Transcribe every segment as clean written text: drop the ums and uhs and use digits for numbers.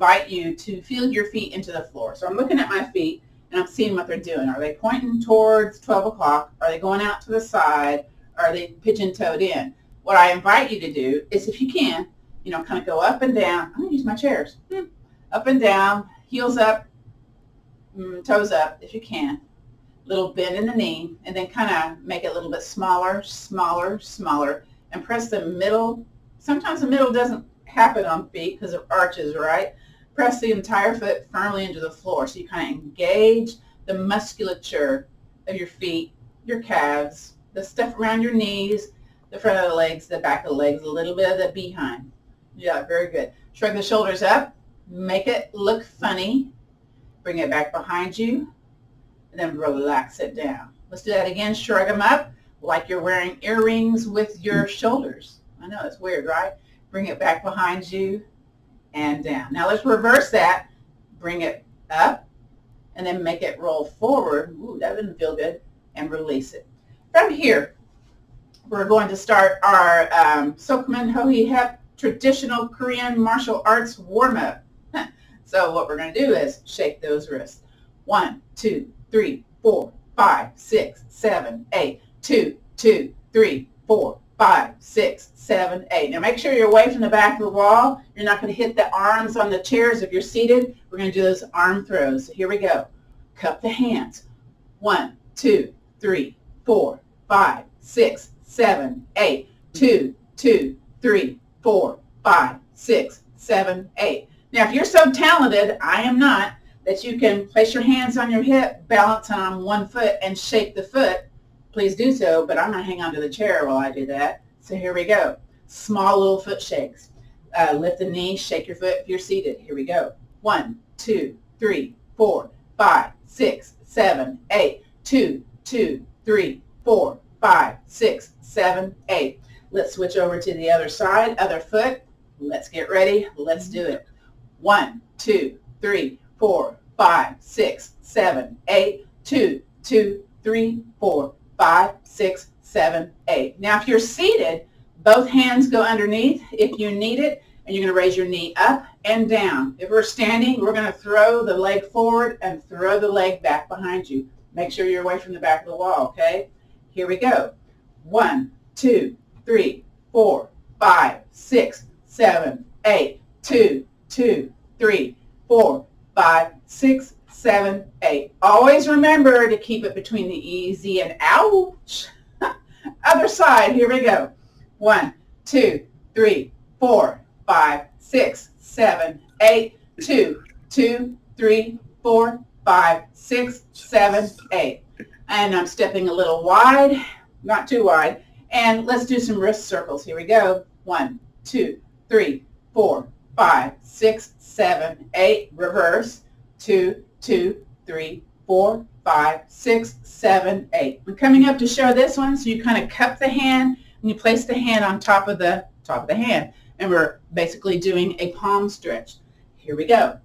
invite you to feel your feet into the floor. So I'm looking at my feet and I'm seeing what they're doing. Are they pointing towards 12 o'clock? Are they going out to the side? Are they pigeon-toed in? What I invite you to do is, if you can, kind of go up and down. I'm going to use my chairs. Up and down, heels up, toes up if you can. Little bend in the knee, and then kind of make it a little bit smaller, smaller, smaller, and press the middle. Sometimes the middle doesn't happen on feet because of arches, right? Press the entire foot firmly into the floor so you kind of engage the musculature of your feet, your calves, the stuff around your knees, the front of the legs, the back of the legs, a little bit of the behind. Yeah, very good. Shrug the shoulders up, make it look funny, bring it back behind you, and then relax it down. Let's do that again. Shrug them up like you're wearing earrings with your shoulders. I know, it's weird, right? Bring it back behind you and down. Now let's reverse that. Bring it up and then make it roll forward. Ooh, that didn't feel good. And release it. From here, we're going to start our Sokman Hohi Hep traditional Korean martial arts warm-up. So what we're going to do is shake those wrists. 1, 2, 3, 4, 5, 6, 7, 8. 2, 2, 3, 4, 5, 6, 7, 8. Now make sure you're away from the back of the wall. You're not going to hit the arms on the chairs if you're seated. We're going to do those arm throws. So here we go. Cup the hands. 1, 2, 3, 4, 5, 6, 7, 8. 2, 2, 3, 4, 5, 6, 7, 8. Now if you're so talented, I am not, that you can place your hands on your hip, balance on one foot, and shake the foot, please do so, but I'm going to hang on to the chair while I do that. So here we go. Small little foot shakes. Lift the knee, shake your foot if you're seated. Here we go. 1, 2, 3, 4, 5, 6, 7, 8. 2, 2, 3, 4, 5, 6, 7, 8. Let's switch over to the other side, other foot. Let's get ready. Let's do it. 1, 2, 3, 4, 5, 6, 7, 8. 2, 2, 3, 4, 5, 6, 7, 8. Now if you're seated, both hands go underneath if you need it, and you're going to raise your knee up and down. If we're standing, we're going to throw the leg forward and throw the leg back behind you. Make sure you're away from the back of the wall, okay? Here we go. 1, 2, 3, 4, 5, 6, 7, 8. 2, 2, 3, 4, 5, 6, 7, 8. Always remember to keep it between the easy and ouch. Other side, here we go. 1, 2, 3, 4, 5, 6, 7, 8. 2, 2, 3, 4, 5, 6, 7, 8. And I'm stepping a little wide, not too wide. And let's do some wrist circles. Here we go. 1, 2, 3, 4, 5, 6, 7, 8. Reverse. 2, 2, 3, 4, 5, 6, 7, 8. I'm coming up to show this one, so you kind of cup the hand and you place the hand on top of the hand, and we're basically doing a palm stretch. Here we go.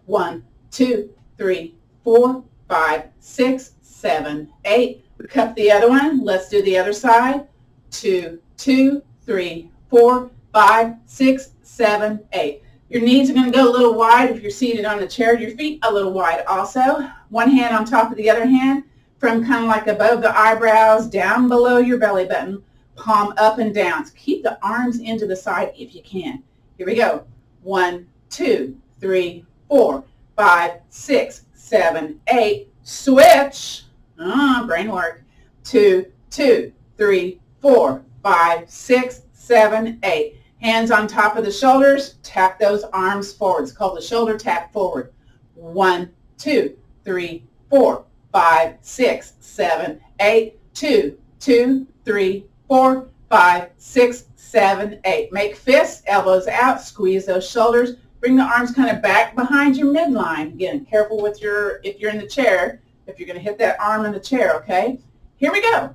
1, 2, 3, 4, 5, 6, 7, 8. Cup the other one. Let's do the other side. 2, 2, 3, 4, 5, 6, 7, 8. Your knees are going to go a little wide if you're seated on the chair. Your feet a little wide also. One hand on top of the other hand, from kind of like above the eyebrows down below your belly button, palm up and down. So keep the arms into the side if you can. Here we go. 1, 2, 3, 4, 5, 6, 7, 8. Switch. Brain work. 2, 2, 3, 4, 5, 6, 7, 8. Hands on top of the shoulders. Tap those arms forward. It's called the shoulder tap forward. 1, 2, 3, 4, 5, 6, 7, 8. 2, 2, 3, 4, 5, 6, 7, 8. Make fists, elbows out, squeeze those shoulders. Bring the arms kind of back behind your midline. Again, careful with if you're in the chair, if you're going to hit that arm in the chair, okay? Here we go.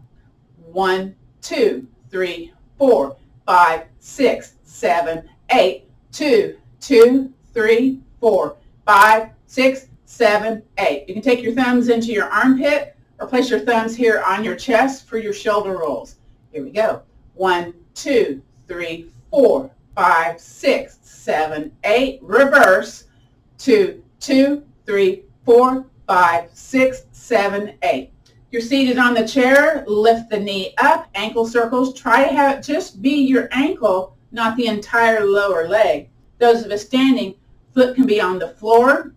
1, 2, 3, 4, 5, 6, 7, 8. 2, 2, 3, 4, 5, 6, 7, 8. You can take your thumbs into your armpit or place your thumbs here on your chest for your shoulder rolls. Here we go. 1, 2, 3, 4, 5, 6, 7, 8. Reverse. 2, 2, 3, 4, 5, 6, 7, 8. You're seated on the chair, lift the knee up, ankle circles. Try to have it just be your ankle, not the entire lower leg. Those of us standing, foot can be on the floor,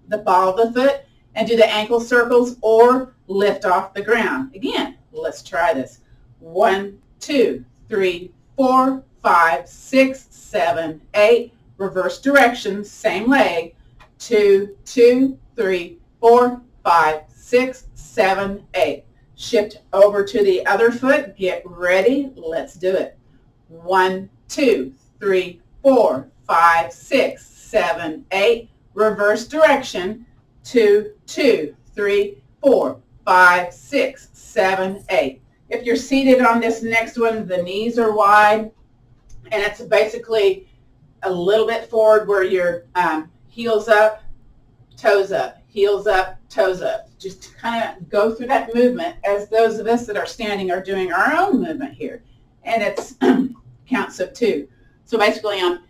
the ball of the foot, and do the ankle circles or lift off the ground. Again, let's try this. 1, 2, 3, 4, 5, 6, 7, 8. Reverse direction, same leg. 2, 2, 3, 4, 5, 6, 7, 8. Shift over to the other foot. Get ready. Let's do it. 1, 2, 3, 4, 5, 6, 7, 8. Reverse direction. 2, 2, 3, 4, 5, 6, 7, 8. If you're seated on this next one, the knees are wide, and it's basically a little bit forward where your heels up, toes up, heels up, toes up. Just kind of go through that movement as those of us that are standing are doing our own movement here. And it's counts of 2. So basically I'm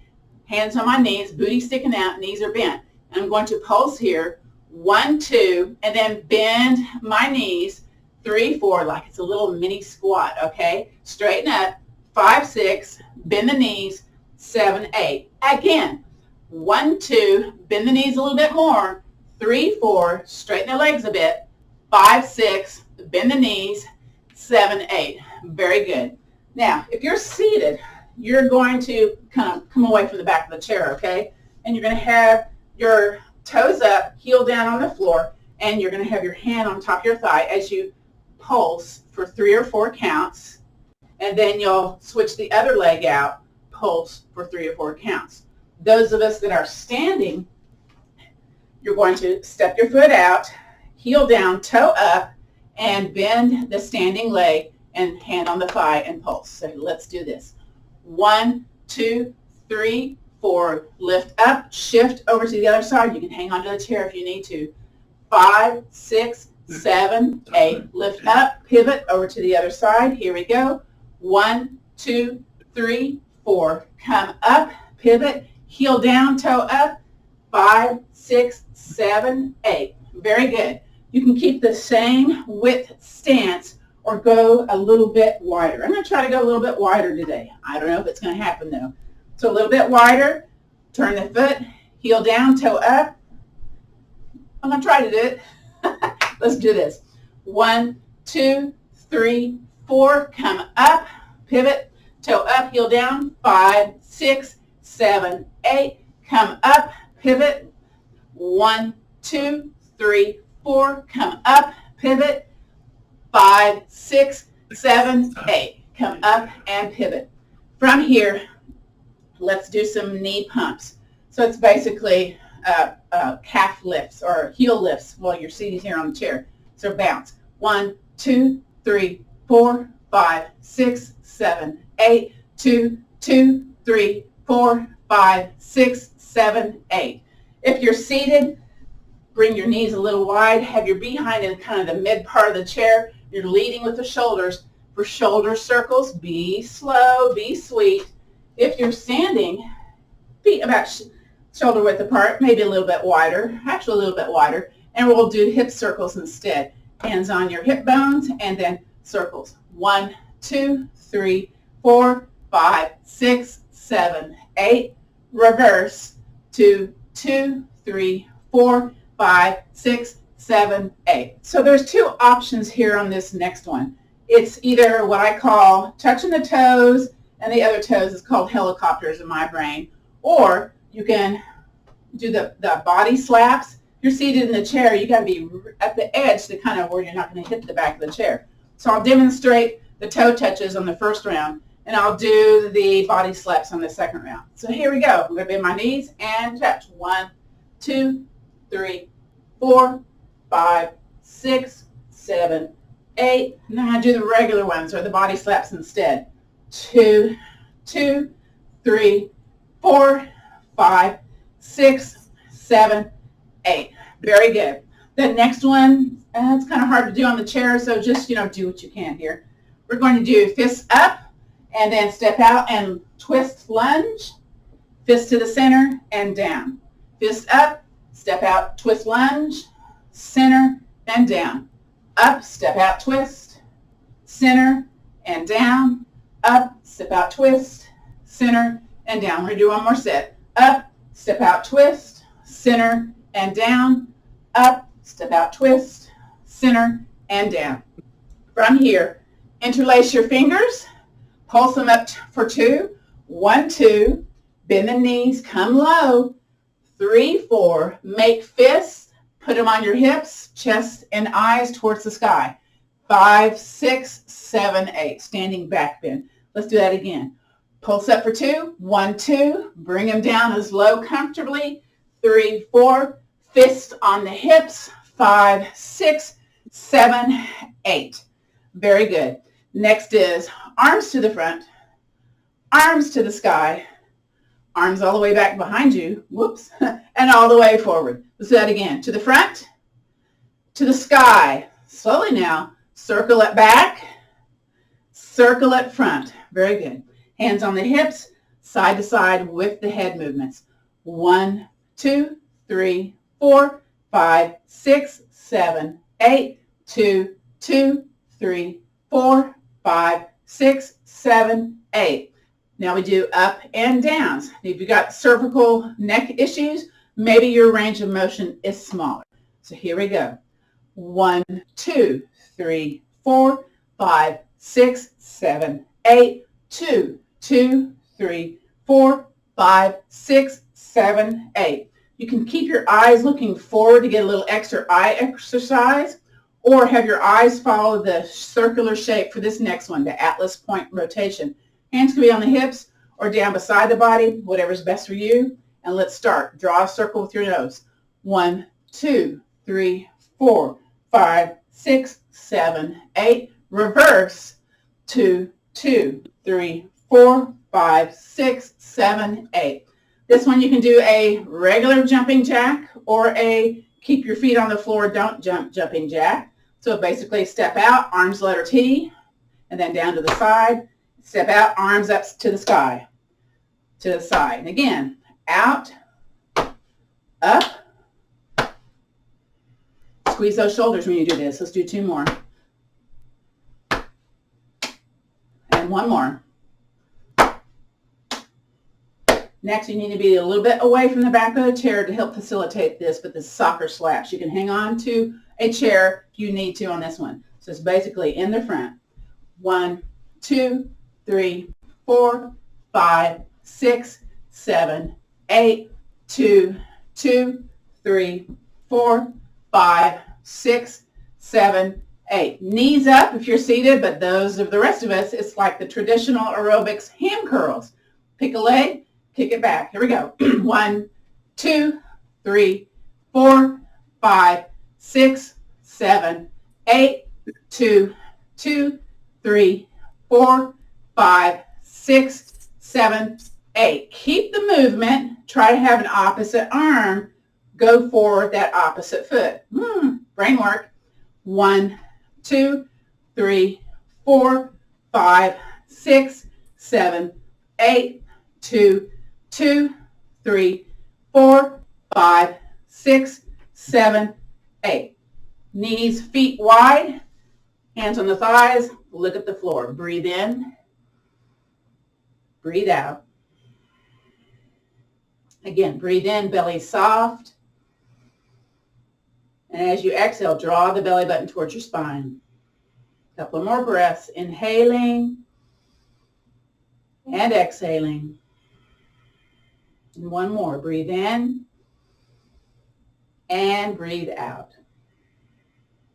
hands on my knees, booty sticking out, knees are bent. And I'm going to pulse here, 1, 2, and then bend my knees, 3, 4, like it's a little mini squat, okay? Straighten up, 5, 6, bend the knees, 7, 8. Again, 1, 2, bend the knees a little bit more, 3, 4, straighten the legs a bit, 5, 6, bend the knees, 7, 8. Very good. Now, if you're seated, you're going to kind of come away from the back of the chair, okay? And you're going to have your toes up, heel down on the floor, and you're going to have your hand on top of your thigh as you pulse for 3 or 4 counts, and then you'll switch the other leg out, pulse for 3 or 4 counts. Those of us that are standing, you're going to step your foot out, heel down, toe up, and bend the standing leg and hand on the thigh and pulse. So let's do this. 1, 2, 3, 4, lift up, shift over to the other side. You can hang onto the chair if you need to. 5, 6, 7, 8, lift up, pivot over to the other side. Here we go. 1, 2, 3, 4, come up, pivot, heel down, toe up, 5, 6, 7, 8. Very good. You can keep the same width stance or go a little bit wider. I'm going to try to go a little bit wider today. I don't know if it's going to happen though. So a little bit wider, turn the foot, heel down, toe up. I'm going to try to do it. Let's do this. 1, 2, 3, 4, come up, pivot, toe up, heel down, 5, 6, 7, 8, come up, pivot, 1, 2, 3, 4, come up, pivot, 5, 6, 7, 8, come up and pivot. From here, let's do some knee pumps. So it's basically calf lifts or heel lifts while you're seated here on the chair. So bounce. 1, 2, 3, 4, 5, 6, 7, 8, 2, 2, 3, 4, 5, 6, 7, 8. If you're seated, bring your knees a little wide, have your behind in kind of the mid part of the chair. You're leading with the shoulders. For shoulder circles, be slow, be sweet. If you're standing, feet about shoulder width apart, maybe a little bit wider, actually a little bit wider, and we'll do hip circles instead. Hands on your hip bones and then circles. 1, 2, 3, 4, 5, 6, 7, 8. Reverse. 2, 2, 3, 4, 5, 6, 7, 8. So there's 2 options here on this next one. It's either what I call touching the toes, and the other toes is called helicopters in my brain. Or you can do the body slaps. You're seated in the chair, you got to be at the edge to kind of where you're not going to hit the back of the chair. So I'll demonstrate the toe touches on the first round, and I'll do the body slaps on the second round. So here we go. I'm going to bend my knees and touch. 1, 2, 3, 4, 5, 6, 7, 8. And then I'm going to do the regular ones or the body slaps instead. 2, 2, 3, 4, 5, 6, 7, 8. Very good. The next one, it's kind of hard to do on the chair, so just, do what you can here. We're going to do fists up and then step out and twist lunge, fist to the center and down. Fist up, step out, twist, lunge, center, and down. Up, step out, twist, center, and down. Up, step out, twist, center, and down. We're going to do one more set. Up, step out, twist, center, and down. Up, step out, twist, center, and down. From here, interlace your fingers, pulse them up for 2. 1, 2, bend the knees, come low. 3, 4, make fists, put them on your hips, chest and eyes towards the sky. 5, 6, 7, 8, standing back bend. Let's do that again. Pulse up for 2. 1, 2, bring them down as low comfortably. 3, 4, fists on the hips. 5, 6, 7, 8. Very good. Next is arms to the front, arms to the sky, arms all the way back behind you, whoops, and all the way forward. Let's do that again. To the front, to the sky. Slowly now, circle it back, circle it front. Very good. Hands on the hips, side to side with the head movements. 1, 2, 3, 4, 5, 6, 7, 8, 2, 2, 3, 4, 5, 6, 7, 8. Now we do up and downs. If you've got cervical neck issues, maybe your range of motion is smaller. So here we go. 1, 2, 3, 4, 5, 6, 7, 8, 2, 2, 3, 4, 5, 6, 7, 8. You can keep your eyes looking forward to get a little extra eye exercise, or have your eyes follow the circular shape for this next one, the Atlas point rotation. Hands can be on the hips or down beside the body, whatever's best for you. And let's start. Draw a circle with your nose. 1, 2, 3, 4, 5, 6, 7, 8. Reverse. 2, 2, 3, 4, 5, 6, 7, 8. This one you can do a regular jumping jack or a keep your feet on the floor, don't jump jumping jack. So basically step out, arms letter T, and then down to the side. Step out, arms up to the sky, to the side. And again, out, up. Squeeze those shoulders when you do this. Let's do 2 more. And 1 more. Next, you need to be a little bit away from the back of the chair to help facilitate this, but the soccer slaps. You can hang on to a chair if you need to on this one. So it's basically in the front. 1, 2, 3, 4, 5, 6, 7, 8, 2, 2, 3, 4, 5, 6, 7, 8. Knees up if you're seated, but those of the rest of us, it's like the traditional aerobics hand curls. Pick a leg, kick it back. Here we go. 1, 2, 3, 4, 5, 6, 7, 8, 2, 2, 3, 4, 5, 6, 7, 8. Keep the movement. Try to have an opposite arm go forward that opposite foot. Brain work. 1, 2, 3, 4, 5, 6, 7, 8, 2, 2, 3, 4, 5, 6, 7, 8. Knees, feet wide, hands on the thighs, look at the floor. Breathe in, breathe out. Again, breathe in, belly soft. And as you exhale, draw the belly button towards your spine. A couple more breaths, inhaling and exhaling. And 1 more, breathe in and breathe out.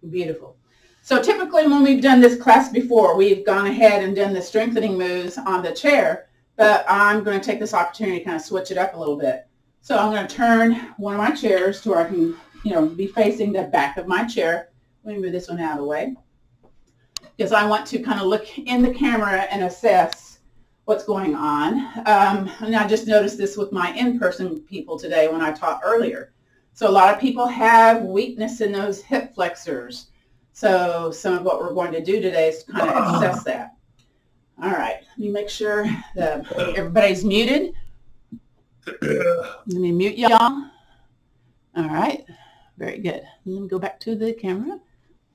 Beautiful. So typically when we've done this class before, we've gone ahead and done the strengthening moves on the chair, but I'm going to take this opportunity to kind of switch it up a little bit. So I'm going to turn one of my chairs to where I can, be facing the back of my chair. Let me move this one out of the way, because I want to kind of look in the camera and assess what's going on. And I just noticed this with my in-person people today when I taught earlier. So a lot of people have weakness in those hip flexors. So some of what we're going to do today is to kind of assess that. All right, let me make sure that everybody's muted. Let me mute y'all. All right, very good. Let me go back to the camera.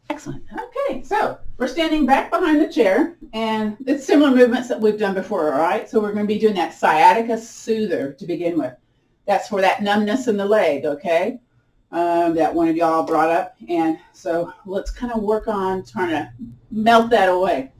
Excellent. Okay, so we're standing back behind the chair, and it's similar movements that we've done before, all right? So we're going to be doing that sciatica soother to begin with. That's for that numbness in the leg, okay, that one of y'all brought up. And so let's kind of work on trying to melt that away.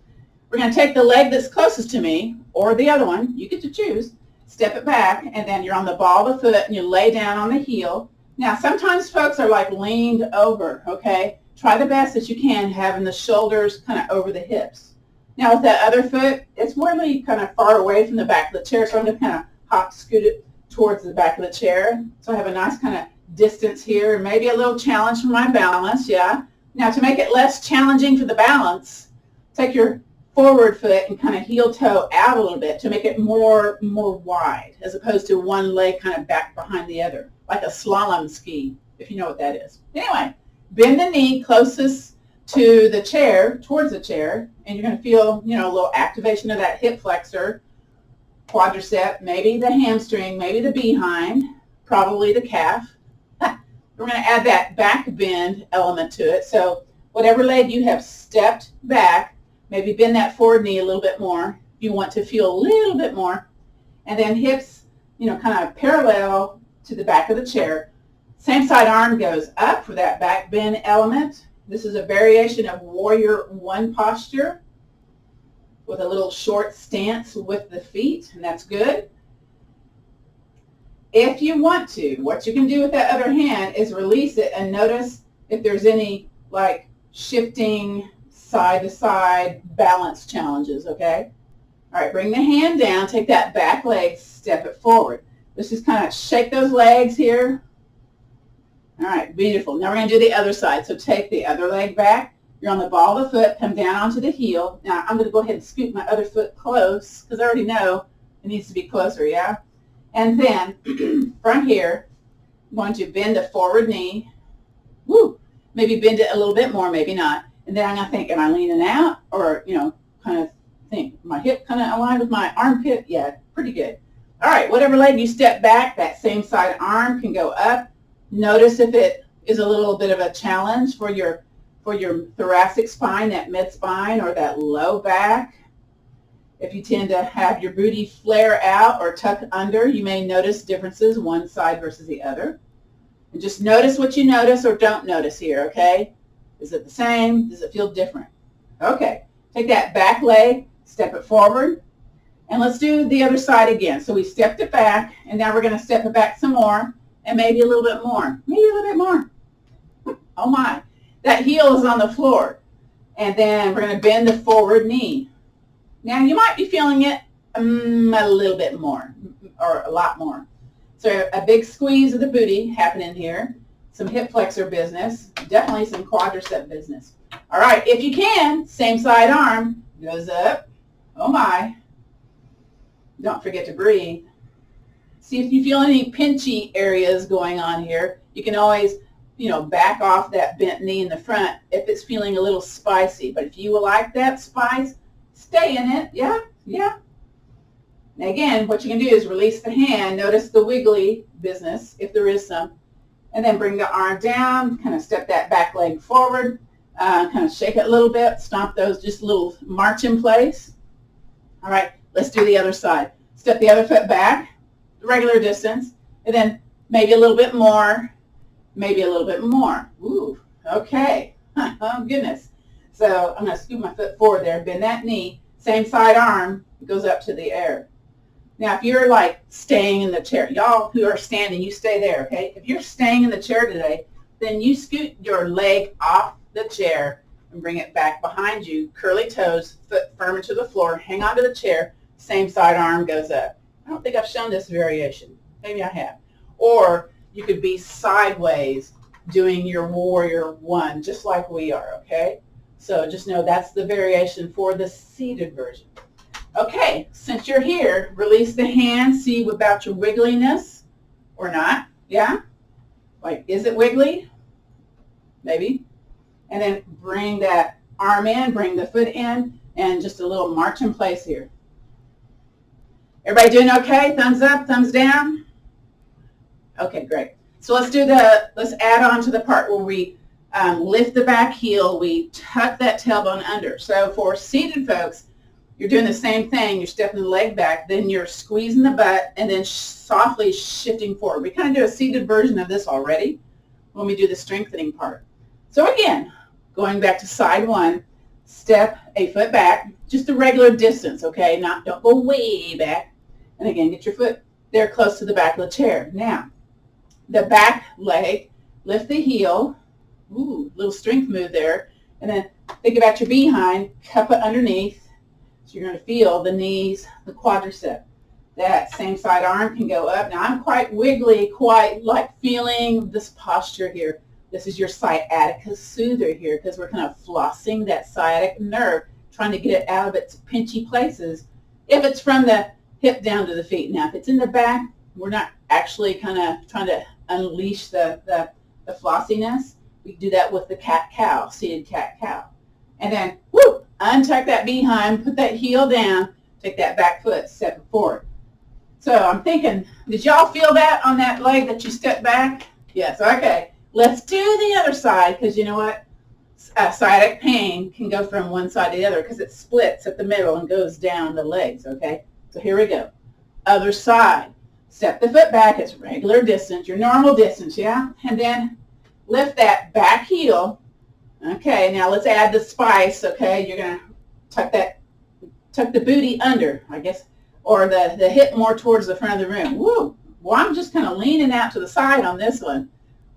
We're going to take the leg that's closest to me, or the other one, you get to choose, step it back, and then you're on the ball of the foot, and you lay down on the heel. Now, sometimes folks are like leaned over, okay? Try the best that you can, having the shoulders kind of over the hips. Now, with that other foot, it's really kind of far away from the back of the chair, so I'm going to kind of scoot it towards the back of the chair. So I have a nice kind of distance here, and maybe a little challenge for my balance, yeah. Now, to make it less challenging for the balance, take your forward foot and kind of heel toe out a little bit to make it more wide, as opposed to one leg kind of back behind the other, like a slalom ski, if you know what that is. Anyway, bend the knee closest to the chair, towards the chair, and you're going to feel, a little activation of that hip flexor, quadricep, maybe the hamstring, maybe the behind, probably the calf. We're going to add that back bend element to it. So whatever leg you have stepped back, maybe bend that forward knee a little bit more if you want to feel a little bit more. And then hips, kind of parallel to the back of the chair. Same side arm goes up for that back bend element. This is a variation of warrior one posture with a little short stance with the feet, and that's good. If you want to, what you can do with that other hand is release it and notice if there's any like shifting side to side balance challenges, okay? All right, bring the hand down, take that back leg, step it forward. Let's just kind of shake those legs here. All right, beautiful. Now we're going to do the other side. So take the other leg back. You're on the ball of the foot, come down onto the heel. Now I'm going to go ahead and scoot my other foot close because I already know it needs to be closer, yeah? And then from here, I'm going to bend the forward knee. Woo! Maybe bend it a little bit more, maybe not. And then I'm going to think, am I leaning out? Or, kind of think, my hip kind of aligned with my armpit? Yeah, pretty good. All right, whatever leg you step back, that same side arm can go up. Notice if it is a little bit of a challenge for your thoracic spine, that mid spine, or that low back. If you tend to have your booty flare out or tuck under, you may notice differences one side versus the other. And just notice what you notice or don't notice here, okay? Is it the same? Does it feel different? Okay, take that back leg, step it forward, and let's do the other side again. So we stepped it back, and now we're going to step it back some more, and maybe a little bit more. Maybe a little bit more. Oh my, that heel is on the floor. And then we're going to bend the forward knee. Now you might be feeling it a little bit more, or a lot more. So a big squeeze of the booty happening here, some hip flexor business, definitely some quadricep business. All right, if you can, same side arm goes up. Oh my. Don't forget to breathe. See if you feel any pinchy areas going on here. You can always, back off that bent knee in the front if it's feeling a little spicy. But if you like that spice, stay in it. Yeah, yeah. Now again, what you can do is release the hand. Notice the wiggly business, if there is some. And then bring the arm down, kind of step that back leg forward, kind of shake it a little bit, stomp those, just a little march in place. All right, let's do the other side. Step the other foot back, the regular distance, and then maybe a little bit more, maybe a little bit more. Ooh, okay. Oh, goodness. So I'm going to scoot my foot forward there, bend that knee, same side arm goes up to the air. Now, if you're like staying in the chair, y'all who are standing, you stay there, okay? If you're staying in the chair today, then you scoot your leg off the chair and bring it back behind you, curly toes, foot firm into the floor, hang onto the chair, same side arm goes up. I don't think I've shown this variation. Maybe I have. Or you could be sideways doing your warrior one, just like we are, okay? So just know that's the variation for the seated version. Okay, since you're here, release the hand, see about your wiggliness or not, yeah? Like, is it wiggly? Maybe. And then bring that arm in, bring the foot in, and just a little march in place here. Everybody doing okay? Thumbs up, thumbs down? Okay, great. So let's add on to the part where we lift the back heel, we tuck that tailbone under. So for seated folks, you're doing the same thing. You're stepping the leg back, then you're squeezing the butt, and then softly shifting forward. We kind of do a seated version of this already when we do the strengthening part. So again, going back to side one, step a foot back, just a regular distance, okay? Don't go way back. And again, get your foot there close to the back of the chair. Now, the back leg, lift the heel, ooh, little strength move there, and then think about your behind, cup it underneath. So you're going to feel the knees, the quadricep. That same side arm can go up. Now I'm quite wiggly, quite like feeling this posture here. This is your sciatica soother here because we're kind of flossing that sciatic nerve, trying to get it out of its pinchy places. If it's from the hip down to the feet. Now if it's in the back, we're not actually kind of trying to unleash the flossiness. We do that with the cat-cow, seated cat-cow. And then, whoop, untuck that behind, put that heel down, take that back foot, step it forward. So I'm thinking, did y'all feel that on that leg that you stepped back? Yes, okay. Let's do the other side because you know what? Sciatic pain can go from one side to the other because it splits at the middle and goes down the legs, okay? So here we go. Other side. Step the foot back. It's regular distance, your normal distance, yeah? And then lift that back heel. Okay, now let's add the spice, okay? You're going to tuck the booty under, I guess, or the hip more towards the front of the room. Woo! Well, I'm just kind of leaning out to the side on this one.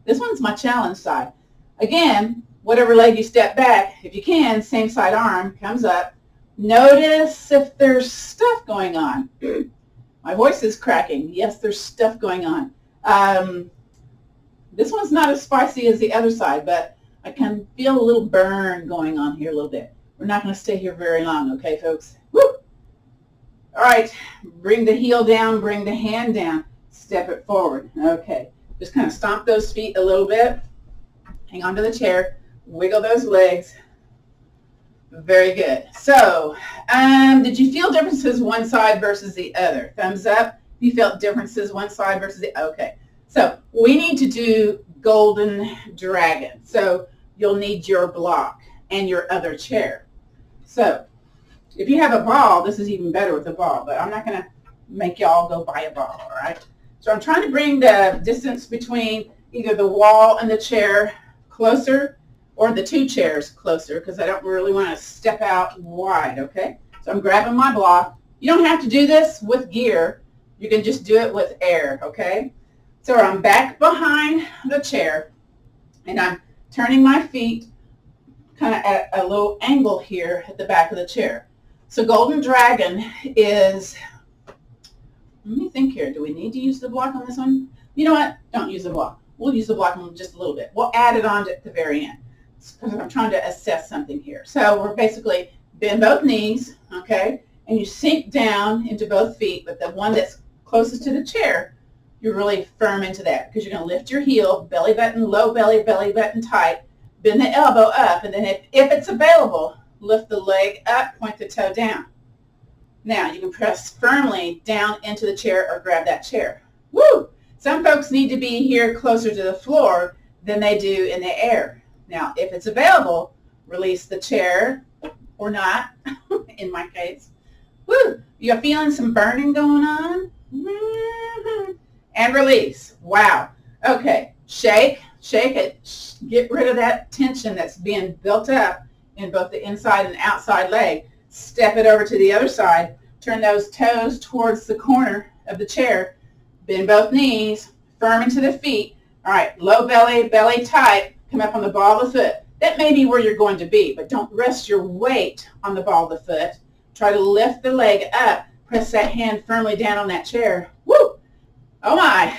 This one's my challenge side. Again, whatever leg you step back, if you can, same side arm comes up. Notice if there's stuff going on. My voice is cracking. Yes, there's stuff going on. This one's not as spicy as the other side, but I can feel a little burn going on here a little bit. We're not going to stay here very long, okay, folks? Woo! All right, bring the heel down, bring the hand down, step it forward. Okay, just kind of stomp those feet a little bit. Hang on to the chair, wiggle those legs. Very good. So, did you feel differences one side versus the other? Thumbs up. You felt differences one side versus the other. Okay. So, we need to do Golden Dragon. So, you'll need your block and your other chair. So, if you have a ball, this is even better with a ball, but I'm not going to make y'all go buy a ball, all right? So, I'm trying to bring the distance between either the wall and the chair closer or the two chairs closer because I don't really want to step out wide, okay? So I'm grabbing my block. You don't have to do this with gear. You can just do it with air, okay? So I'm back behind the chair and I'm turning my feet kind of at a little angle here at the back of the chair. So Golden Dragon is, let me think here. Do we need to use the block on this one? You know what? Don't use the block. We'll use the block in just a little bit. We'll add it on at the very end because I'm trying to assess something here. So we're basically bend both knees, okay, and you sink down into both feet, but the one that's closest to the chair, you're really firm into that because you're going to lift your heel, belly button, low belly, belly button tight, bend the elbow up, and then if it's available, lift the leg up, point the toe down. Now you can press firmly down into the chair or grab that chair. Woo! Some folks need to be here closer to the floor than they do in the air. Now, if it's available, release the chair or not, in my case. Woo! You're feeling some burning going on? And release. Wow. Okay. Shake it. Get rid of that tension that's being built up in both the inside and outside leg. Step it over to the other side. Turn those toes towards the corner of the chair. Bend both knees, firm into the feet. All right, low belly, belly tight. Come up on the ball of the foot. That may be where you're going to be, but don't rest your weight on the ball of the foot. Try to lift the leg up. Press that hand firmly down on that chair. Woo! Oh my!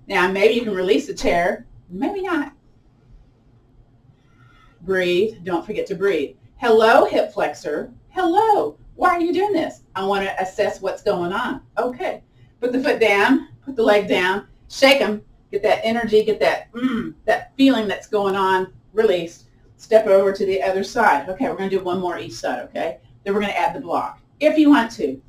Now maybe you can release the chair. Maybe not. Breathe. Don't forget to breathe. Hello, hip flexor. Hello. Why are you doing this? I want to assess what's going on. Okay. Put the foot down. Put the leg down. Shake them. Get that energy. Get that that feeling that's going on. Release. Step over to the other side. Okay, we're going to do one more each side, okay? Then we're going to add the block. If you want to,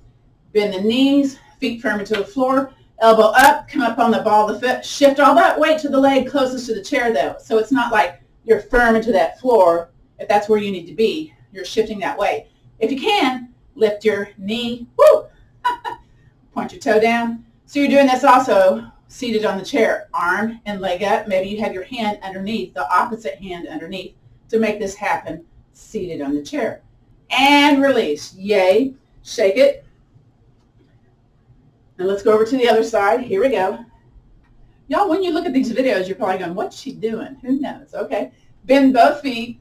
bend the knees, feet firm into the floor. Elbow up, come up on the ball of the foot. Shift all that weight to the leg closest to the chair though. So it's not like you're firm into that floor. If that's where you need to be, you're shifting that way. If you can, lift your knee. Woo! Point your toe down. So you're doing this also seated on the chair. Arm and leg up. Maybe you have your hand underneath, the opposite hand underneath to make this happen seated on the chair. And release. Yay. Shake it. And let's go over to the other side. Here we go. Y'all, when you look at these videos, you're probably going, what's she doing? Who knows? Okay. Bend both feet.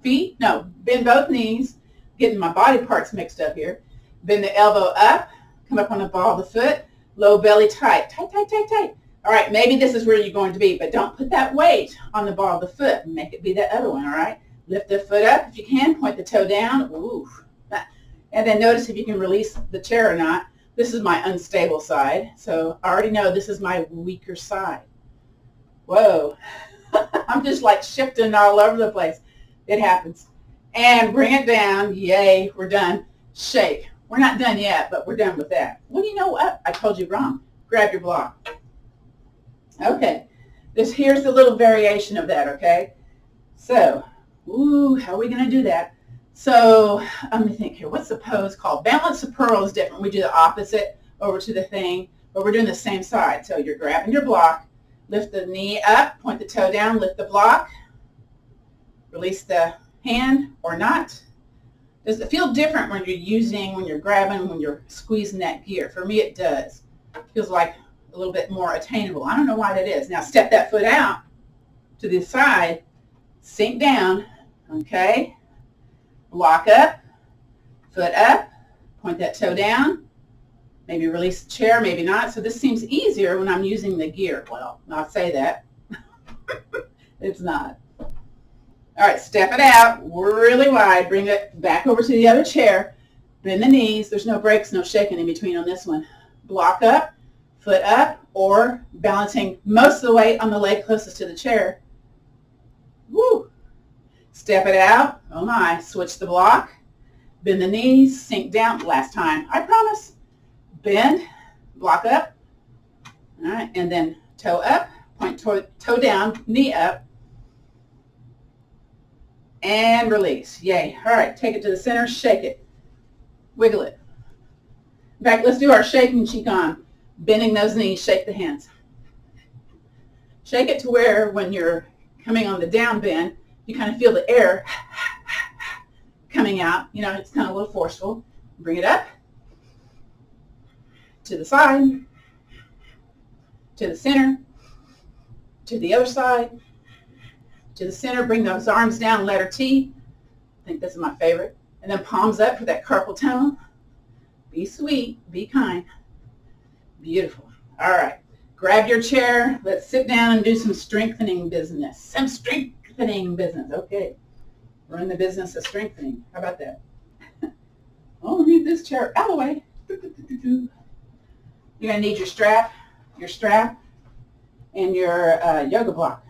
Bend both knees. Getting my body parts mixed up here. Bend the elbow up. Come up on the ball of the foot. Low belly tight. Tight, tight, tight, tight. All right, maybe this is where you're going to be, but don't put that weight on the ball of the foot. Make it be that other one, all right? Lift the foot up if you can. Point the toe down. Ooh. And then notice if you can release the chair or not. This is my unstable side, so I already know this is my weaker side. Whoa. I'm just like shifting all over the place. It happens. And bring it down. Yay, we're done. Shake. We're not done yet, but we're done with that. Well, you know what? I told you wrong. Grab your block. Okay. Here's the little variation of that, okay? So, how are we going to do that? So, let me think here. What's the pose called? Balance the pearl is different. We do the opposite over to the thing, but we're doing the same side. So you're grabbing your block, lift the knee up, point the toe down, lift the block, release the hand or not. Does it feel different when you're grabbing, when you're squeezing that gear? For me, it does. It feels like a little bit more attainable. I don't know why that is. Now, step that foot out to the side, sink down, okay? Block up, foot up, point that toe down, maybe release the chair, maybe not. So this seems easier when I'm using the gear. Well, I'll say that. It's not. All right, step it out really wide. Bring it back over to the other chair. Bend the knees. There's no breaks, no shaking in between on this one. Block up, foot up, or balancing most of the weight on the leg closest to the chair. Woo! Step it out. Oh my. Switch the block. Bend the knees. Sink down. Last time. I promise. Bend. Block up. All right. And then toe up. Point toe down. Knee up. And release. Yay. All right. Take it to the center. Shake it. Wiggle it. In fact, let's do our shaking Qigong. Bending those knees. Shake the hands. Shake it to where when you're coming on the down bend, you kind of feel the air coming out. You know, it's kind of a little forceful. Bring it up to the side, to the center, to the other side, to the center. Bring those arms down, letter T. I think this is my favorite. And then palms up for that carpal tunnel. Be sweet. Be kind. Beautiful. All right. Grab your chair. Let's sit down and do some strengthening business. Some strengthening business. Okay. We're in the business of strengthening. How about that? Oh, move this chair out of the way. You're going to need your strap, and your yoga block.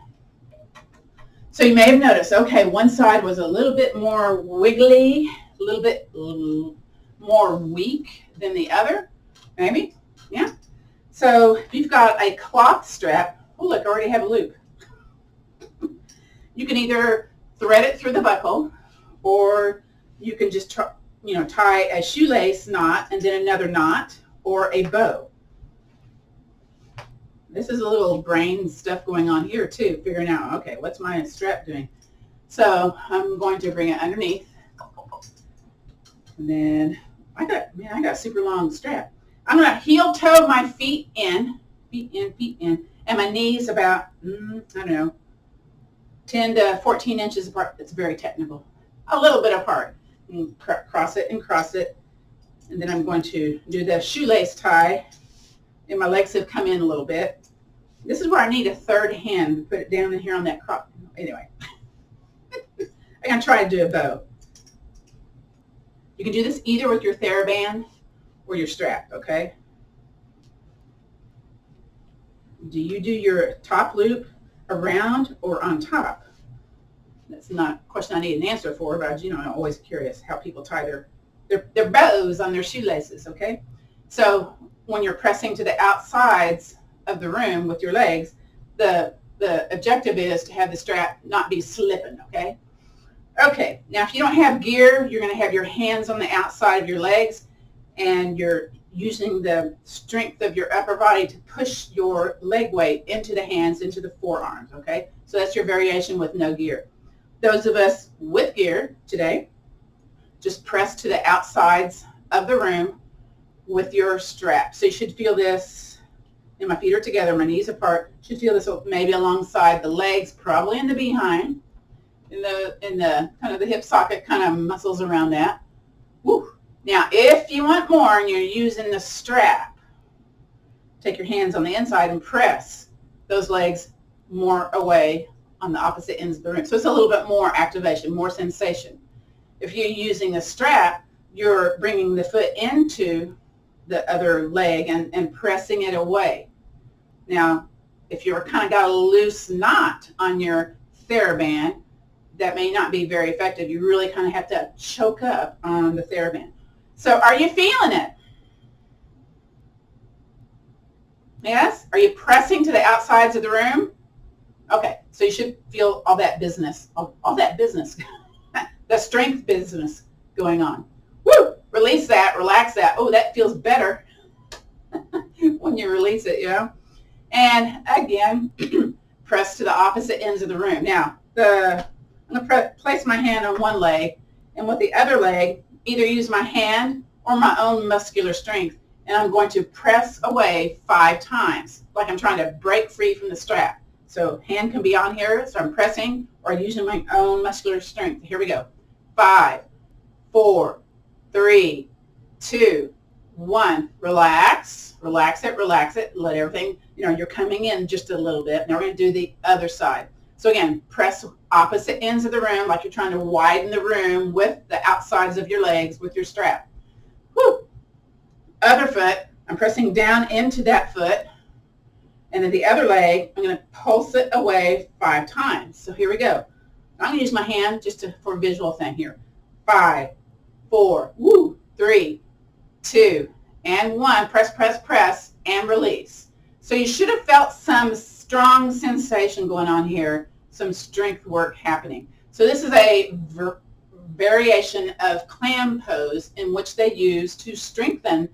So you may have noticed, okay, one side was a little bit more wiggly, a little bit more weak than the other. Maybe. Yeah. So if you've got a cloth strap, oh look, I already have a loop. You can either thread it through the buckle, or you can just tie a shoelace knot and then another knot, or a bow. This is a little brain stuff going on here too, figuring out, okay, what's my strap doing? So I'm going to bring it underneath, and then I got a super long strap. I'm going to heel toe my feet in, and my knees about, I don't know, 10 to 14 inches apart. It's very technical. A little bit apart. And cross it and cross it. And then I'm going to do the shoelace tie. And my legs have come in a little bit. This is where I need a third hand. Put it down in here on that cross. Anyway. I'm going to try to do a bow. You can do this either with your theraband or your strap, okay? Do you do your top loop around or on top? That's not a question I need an answer for, but I'm always curious how people tie their bows on their shoelaces, okay? So when you're pressing to the outsides of the room with your legs, the objective is to have the strap not be slipping, okay? Okay, now if you don't have gear, you're going to have your hands on the outside of your legs, and you're using the strength of your upper body to push your leg weight into the hands, into the forearms, okay? So that's your variation with no gear. Those of us with gear today, just press to the outsides of the room with your strap. So you should feel this, and my feet are together, my knees apart. You should feel this maybe alongside the legs, probably in the behind, in the kind of the hip socket kind of muscles around that. Woo. Now, if you want more and you're using the strap, take your hands on the inside and press those legs more away on the opposite ends of the room. So it's a little bit more activation, more sensation. If you're using the strap, you're bringing the foot into the other leg and pressing it away. Now, if you're kind of got a loose knot on your theraband, that may not be very effective. You really kind of have to choke up on the theraband. So are you feeling it? Yes? Are you pressing to the outsides of the room? Okay, so you should feel all that business, all that business, the strength business going on. Woo! Release that, relax that. Oh, that feels better when you release it, you know? And again, press to the opposite ends of the room. Now, I'm going to place my hand on one leg, and with the other leg, either use my hand or my own muscular strength, and I'm going to press away 5 times, like I'm trying to break free from the strap. So hand can be on here, so I'm pressing or using my own muscular strength. Here we go. 5, 4, 3, 2, 1. Relax. Relax it, relax it. Let everything, you're coming in just a little bit. Now we're going to do the other side. So again, press opposite ends of the room like you're trying to widen the room with the outsides of your legs with your strap. Woo! Other foot, I'm pressing down into that foot. And then the other leg, I'm going to pulse it away 5 times. So here we go. I'm going to use my hand just for a visual thing here. 5, 4, 3, 2, and 1. Press, press, press, and release. So you should have felt some strong sensation going on here, some strength work happening. So this is a variation of clam pose in which they use to strengthen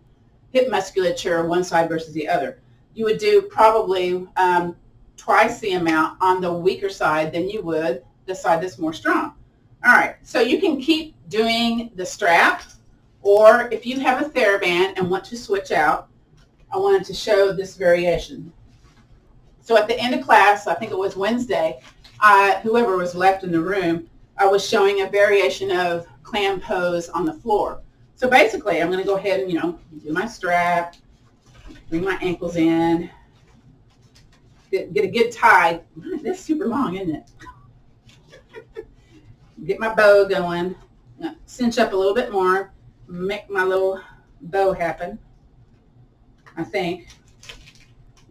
hip musculature one side versus the other. You would do probably twice the amount on the weaker side than you would the side that's more strong. All right, so you can keep doing the strap, or if you have a theraband and want to switch out, I wanted to show this variation. So at the end of class, I think it was Wednesday, whoever was left in the room, I was showing a variation of clam pose on the floor. So basically, I'm going to go ahead and, do my strap, bring my ankles in, get a good tie. That's super long, isn't it? Get my bow going, cinch up a little bit more, make my little bow happen, I think.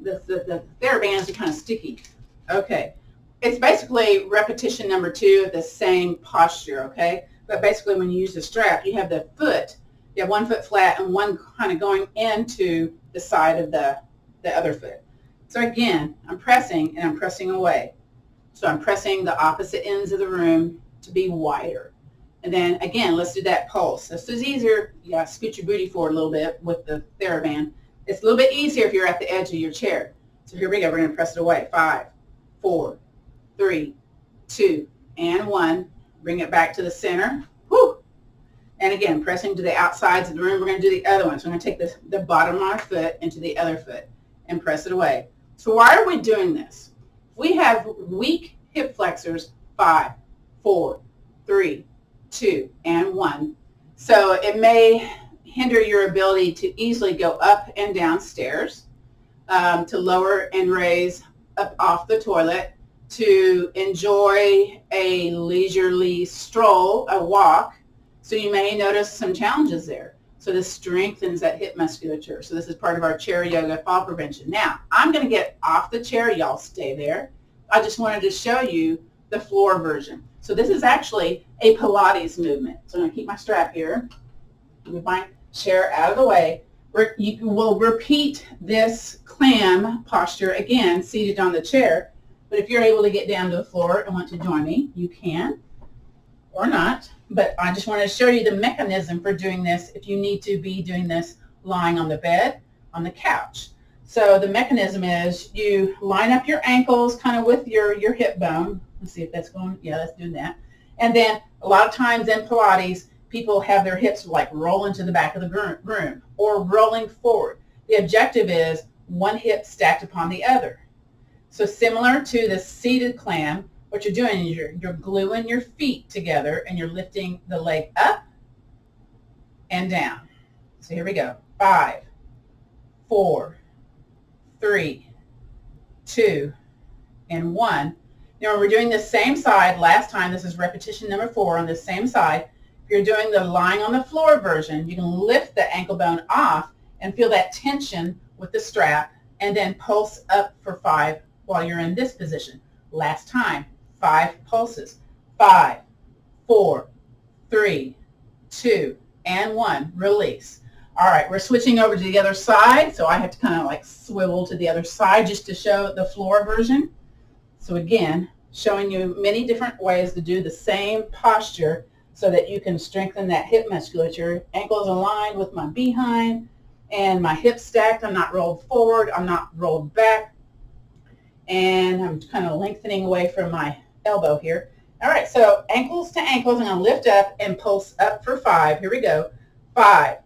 The therabands are kind of sticky. Okay. It's basically repetition number 2 of the same posture, okay? But basically when you use the strap, you have the foot, you have one foot flat and one kind of going into the side of the other foot. So again, I'm pressing and I'm pressing away. So I'm pressing the opposite ends of the room to be wider. And then again, let's do that pulse. This is easier. Yeah, scoot your booty forward a little bit with the theraband. It's a little bit easier if you're at the edge of your chair. So here we go. We're going to press it away. 5, 4, 3, 2, and 1. Bring it back to the center. Whew. And again, pressing to the outsides of the room. We're going to do the other one. So I'm going to take the bottom of my foot into the other foot and press it away. So why are we doing this? We have weak hip flexors. 5, 4, 3, 2, and 1. So it may hinder your ability to easily go up and down stairs, to lower and raise up off the toilet, to enjoy a leisurely stroll, a walk. So you may notice some challenges there. So this strengthens that hip musculature. So this is part of our chair yoga fall prevention. Now, I'm going to get off the chair. Y'all stay there. I just wanted to show you the floor version. So this is actually a Pilates movement. So I'm going to keep my strap here. Move my chair out of the way. You will repeat this clam posture again, seated on the chair. But if you're able to get down to the floor and want to join me, you can, or not. But I just want to show you the mechanism for doing this if you need to be doing this lying on the bed, on the couch. So the mechanism is you line up your ankles kind of with your hip bone. Let's see if that's going. Yeah, that's doing that. And then a lot of times in Pilates, people have their hips like roll into the back of the room or rolling forward. The objective is one hip stacked upon the other. So similar to the seated clam, what you're doing is you're gluing your feet together and you're lifting the leg up and down. So here we go. 5, 4, 3, 2, and 1. Now when we're doing the same side, last time, this is repetition number 4 on the same side. If you're doing the lying on the floor version, you can lift the ankle bone off and feel that tension with the strap and then pulse up for 5 while you're in this position. Last time, 5 pulses. 5, 4, 3, 2, and 1. Release. All right, we're switching over to the other side, so I have to kind of like swivel to the other side just to show the floor version. So again, showing you many different ways to do the same posture so that you can strengthen that hip musculature. Ankles aligned with my behind and my hips stacked. I'm not rolled forward. I'm not rolled back. And I'm kind of lengthening away from my elbow here. All right, so ankles to ankles. I'm going to lift up and pulse up for 5. Here we go. 5,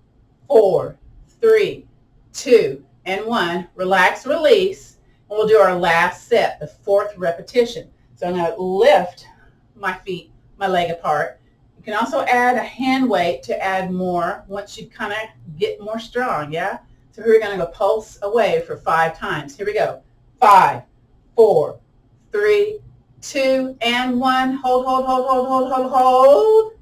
4, 3, 2, and 1. Relax, release. And we'll do our last set, the 4th repetition. So I'm going to lift my feet, my leg apart. You can also add a hand weight to add more once you kind of get more strong, yeah? So here we're going to go pulse away for 5 times. Here we go. 5, 4, 3, 2, and 1. Hold, hold, hold, hold, hold, hold, hold.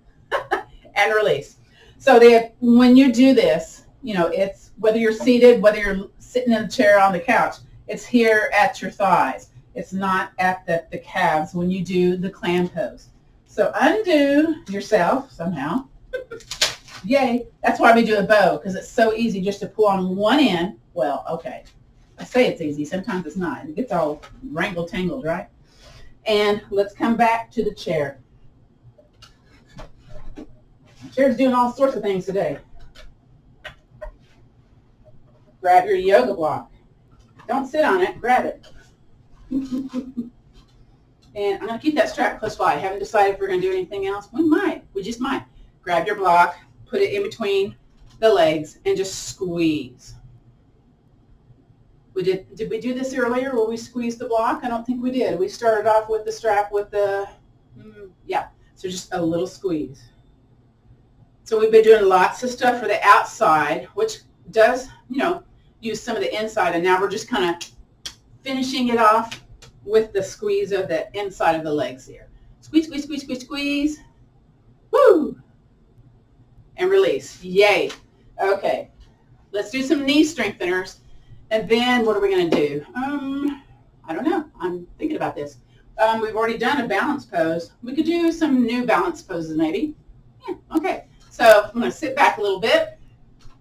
And release. So when you do this, you know, it's whether you're seated, whether you're sitting in a chair on the couch, it's here at your thighs. It's not at the calves when you do the clam pose. So undo yourself somehow. Yay. That's why we do a bow, because it's so easy just to pull on one end. Well, okay. I say it's easy. Sometimes it's not. It gets all wrangle-tangled, right? And let's come back to the chair. The chair's doing all sorts of things today. Grab your yoga block. Don't sit on it. Grab it. And I'm going to keep that strap close by. I haven't decided if we're going to do anything else. We might. We just might. Grab your block, put it in between the legs, and just squeeze. Did we do this earlier where we squeezed the block? I don't think we did. We started off with the strap with the, yeah. So just a little squeeze. So we've been doing lots of stuff for the outside, which does, you know, use some of the inside. And now we're just kind of finishing it off with the squeeze of the inside of the legs here. Squeeze, squeeze, squeeze, squeeze, squeeze. Woo! And release. Yay. Okay. Let's do some knee strengtheners. And then what are we going to do? I don't know. I'm thinking about this. We've already done a balance pose. We could do some new balance poses maybe. Yeah, okay. So I'm going to sit back a little bit.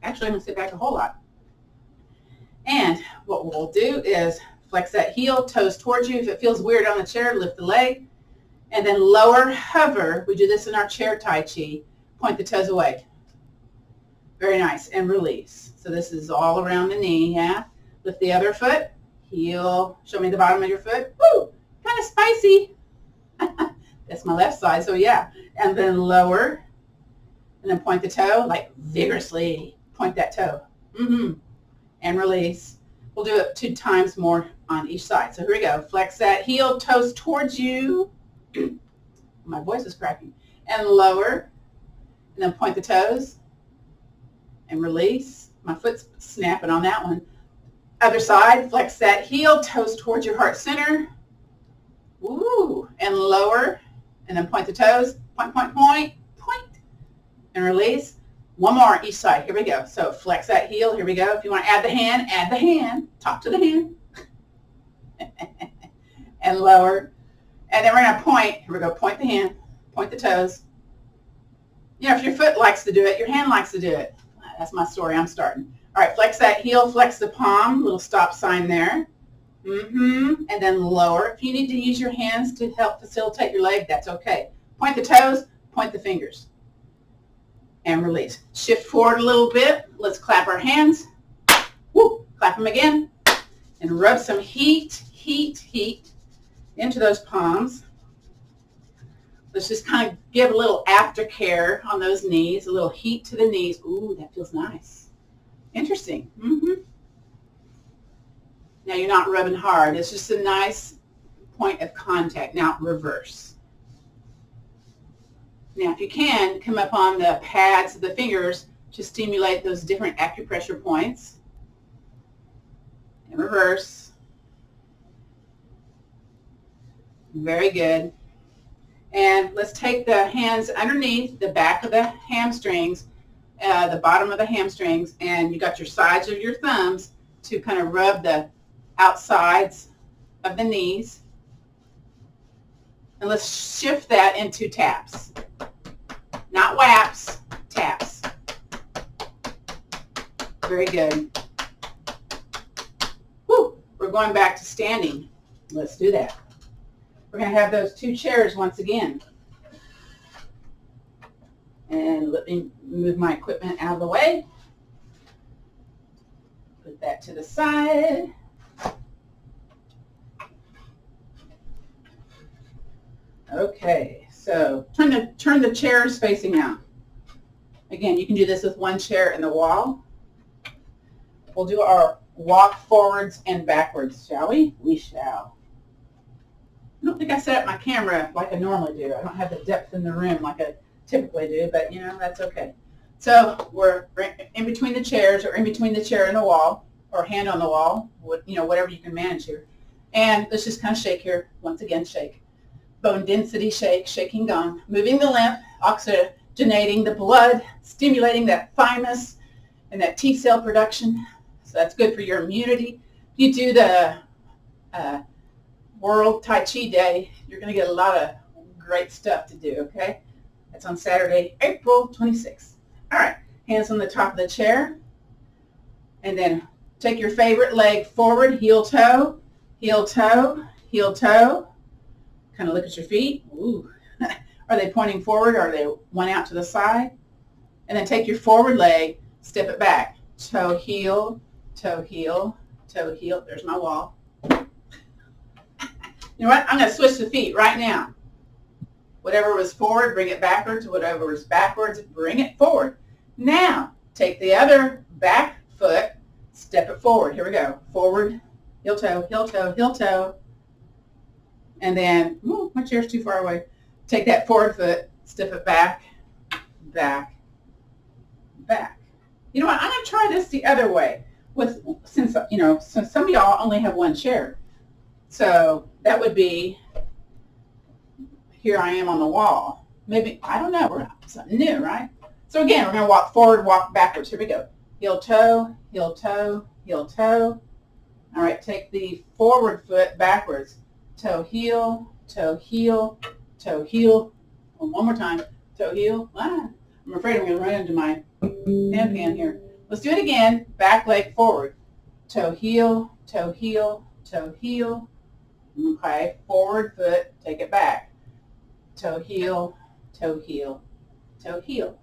Actually, I'm going to sit back a whole lot. And what we'll do is flex that heel, toes towards you. If it feels weird on the chair, lift the leg. And then lower, hover. We do this in our chair Tai Chi. Point the toes away. Very nice. And release. So this is all around the knee, yeah? Lift the other foot. Heel. Show me the bottom of your foot. Woo! Kind of spicy. That's my left side, so yeah. And then lower. And then point the toe, like vigorously. Point that toe. And release. We'll do it 2 times more on each side. So here we go. Flex that heel, toes towards you. My voice is cracking. And lower. And then point the toes. And release. My foot's snapping on that one. Other side. Flex that heel, toes towards your heart center. Woo. And lower. And then point the toes. Point, point, point. Point. And release. One more on each side. Here we go. So flex that heel. Here we go. If you want to add the hand, add the hand. Talk to the hand. And lower. And then we're going to point. Here we go. Point the hand. Point the toes. You know, if your foot likes to do it, your hand likes to do it. That's my story. I'm starting. All right, flex that heel, flex the palm, little stop sign there. And then lower. If you need to use your hands to help facilitate your leg, that's okay. Point the toes, point the fingers. And release. Shift forward a little bit. Let's clap our hands. Woo, clap them again. And rub some heat into those palms. Let's just kind of give a little aftercare on those knees, a little heat to the knees. Ooh, that feels nice. Interesting. Now you're not rubbing hard. It's just a nice point of contact. Now reverse. Now if you can, come up on the pads of the fingers to stimulate those different acupressure points. And reverse. Very good. And let's take the hands underneath the back of the hamstrings, the bottom of the hamstrings, and you got your sides of your thumbs to kind of rub the outsides of the knees. And let's shift that into taps. Not whaps, taps. Very good. Whew, we're going back to standing. Let's do that. We're going to have those two chairs once again. And let me move my equipment out of the way. Put that to the side. Okay, so turn the chairs facing out. Again, you can do this with one chair in the wall. We'll do our walk forwards and backwards, shall we? We shall. I don't think I set up my camera like I normally do. I don't have the depth in the room like I typically do, but you know, that's okay. So we're in between the chairs, or in between the chair and the wall, or hand on the wall, you know, whatever you can manage here. And let's just kind of shake here. Once again, shake. Bone density shake, shaking gone. Moving the lymph, oxygenating the blood, stimulating that thymus and that T cell production. So that's good for your immunity. You do the World Tai Chi Day, you're going to get a lot of great stuff to do, okay? That's on Saturday, April 26th. All right, hands on the top of the chair. And then take your favorite leg forward, heel, toe, heel, toe, heel, toe. Kind of look at your feet. Ooh. Are they pointing forward, or are they one out to the side? And then take your forward leg, step it back. Toe, heel, toe, heel, toe, heel. There's my wall. You know what? I'm going to switch the feet right now. Whatever was forward, bring it backwards. Whatever was backwards, bring it forward. Now, take the other back foot, step it forward. Here we go. Forward, heel, toe, heel, toe, heel, toe. And then, ooh, my chair's too far away. Take that forward foot, step it back, back, back. You know what? I'm going to try this the other way. Since some of y'all only have one chair. So that would be, here I am on the wall. Maybe, I don't know, we're something new, right? So again, we're going to walk forward, walk backwards. Here we go. Heel, toe, heel, toe, heel, toe. All right, take the forward foot backwards. Toe, heel, toe, heel, toe, heel. One more time. Toe, heel. Ah, I'm afraid I'm going to run into my pan here. Let's do it again. Back leg forward. Toe, heel, toe, heel, toe, heel. Okay, forward foot, take it back. Toe, heel, toe, heel, toe, heel.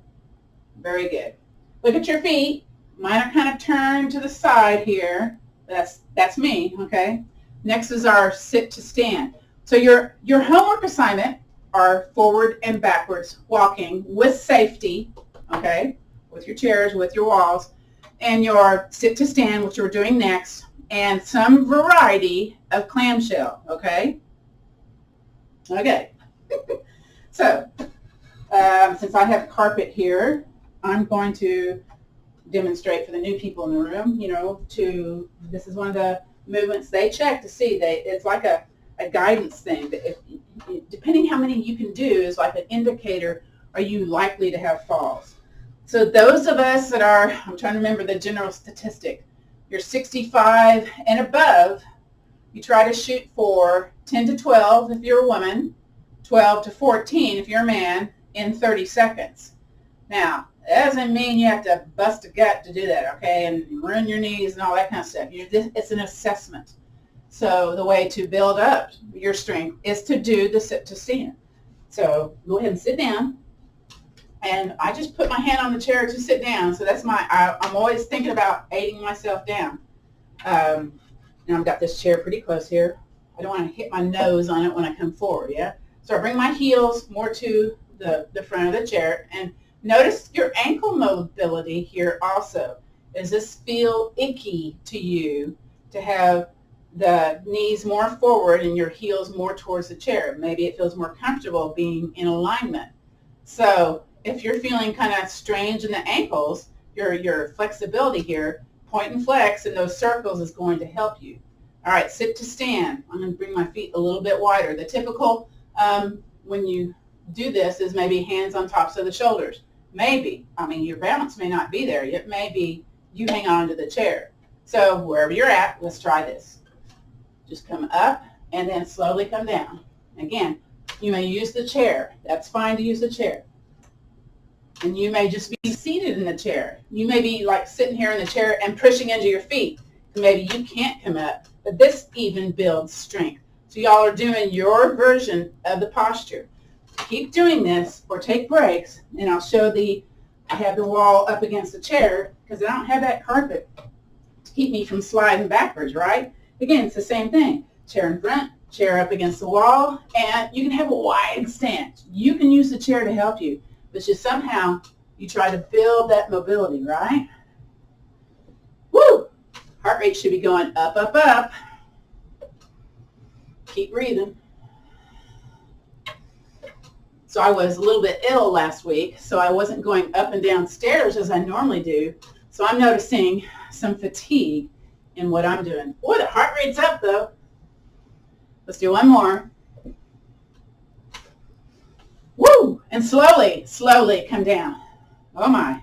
Very good. Look at your feet. Mine are kind of turned to the side here. That's me, okay? Next is our sit to stand. So your homework assignment are forward and backwards walking with safety, okay? With your chairs, with your walls, and your sit to stand, which we're doing next, and some variety of clamshell, okay? Okay. So, since I have carpet here, I'm going to demonstrate for the new people in the room, this is one of the movements they check to see. It's like a guidance thing. That depending how many you can do is like an indicator, are you likely to have falls? So those of us that are, I'm trying to remember the general statistic, you're 65 and above, you try to shoot for 10 to 12 if you're a woman, 12 to 14 if you're a man, in 30 seconds. Now, That doesn't mean you have to bust a gut to do that, okay, and ruin your knees and all that kind of stuff. It's an assessment. So the way to build up your strength is to do the sit to stand. So go ahead and sit down. And I just put my hand on the chair to sit down. So that's I'm always thinking about aiding myself down. And I've got this chair pretty close here. I don't want to hit my nose on it when I come forward, yeah? So I bring my heels more to the front of the chair. And notice your ankle mobility here also. Does this feel icky to you to have the knees more forward and your heels more towards the chair? Maybe it feels more comfortable being in alignment. So if you're feeling kind of strange in the ankles, your flexibility here, point and flex in those circles is going to help you. All right, sit to stand. I'm going to bring my feet a little bit wider. The typical when you do this is maybe hands on tops of the shoulders. Maybe, I mean, your balance may not be there. It may be you hang on to the chair. So wherever you're at, let's try this. Just come up and then slowly come down. Again, you may use the chair. That's fine to use the chair. And you may just be seated in the chair. You may be like sitting here in the chair and pushing into your feet. Maybe you can't come up, but this even builds strength. So y'all are doing your version of the posture. Keep doing this or take breaks, and I'll show I have the wall up against the chair because I don't have that carpet to keep me from sliding backwards, right? Again, it's the same thing. Chair in front, chair up against the wall, and you can have a wide stance. You can use the chair to help you, but just somehow you try to build that mobility, right? Woo! Heart rate should be going up, up, up. Keep breathing. So I was a little bit ill last week, so I wasn't going up and down stairs as I normally do. So I'm noticing some fatigue in what I'm doing. Boy, the heart rate's up though. Let's do one more. Woo! And slowly, slowly come down. Oh my.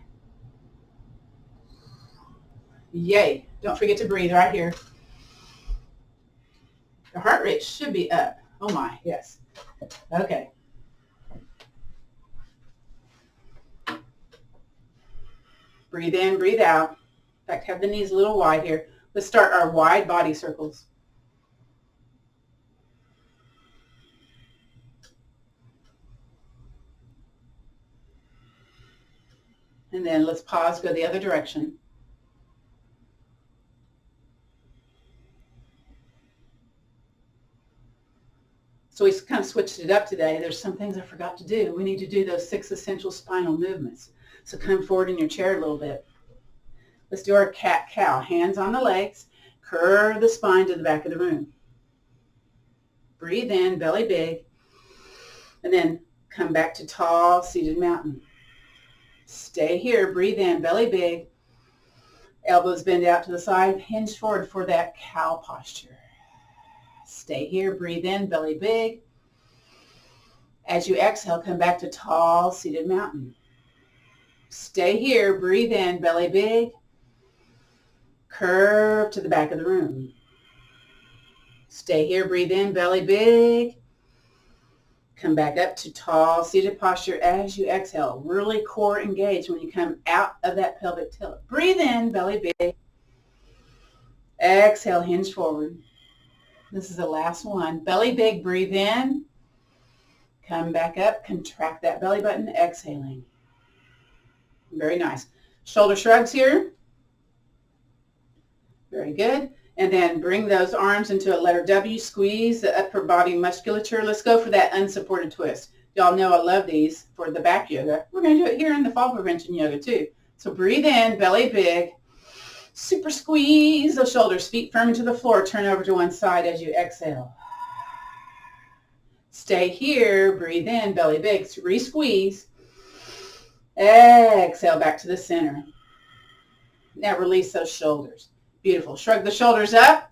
Yay. Don't forget to breathe right here. The heart rate should be up. Oh my, yes. Okay. Breathe in, breathe out. In fact, have the knees a little wide here. Let's start our wide body circles. And then let's pause, go the other direction. So we kind of switched it up today. There's some things I forgot to do. We need to do those 6 essential spinal movements. So come forward in your chair a little bit. Let's do our cat-cow. Hands on the legs. Curve the spine to the back of the room. Breathe in, belly big. And then come back to tall, seated mountain. Stay here. Breathe in, belly big. Elbows bend out to the side. Hinge forward for that cow posture. Stay here. Breathe in, belly big. As you exhale, come back to tall, seated mountain. Stay here. Breathe in, belly big. Curve to the back of the room. Stay here. Breathe in, belly big. Come back up to tall, seated posture as you exhale. Really core engaged when you come out of that pelvic tilt. Breathe in, belly big. Exhale, hinge forward. This is the last one. Belly big, breathe in. Come back up, contract that belly button, exhaling. Very nice. Shoulder shrugs here. Very good. And then bring those arms into a letter W, squeeze the upper body musculature. Let's go for that unsupported twist. Y'all know I love these for the back yoga. We're going to do it here in the fall prevention yoga too. So breathe in, belly big. Super squeeze those shoulders, feet firm into the floor. Turn over to one side as you exhale. Stay here. Breathe in, belly big. Re-squeeze. Exhale back to the center. Now release those shoulders. Beautiful. Shrug the shoulders up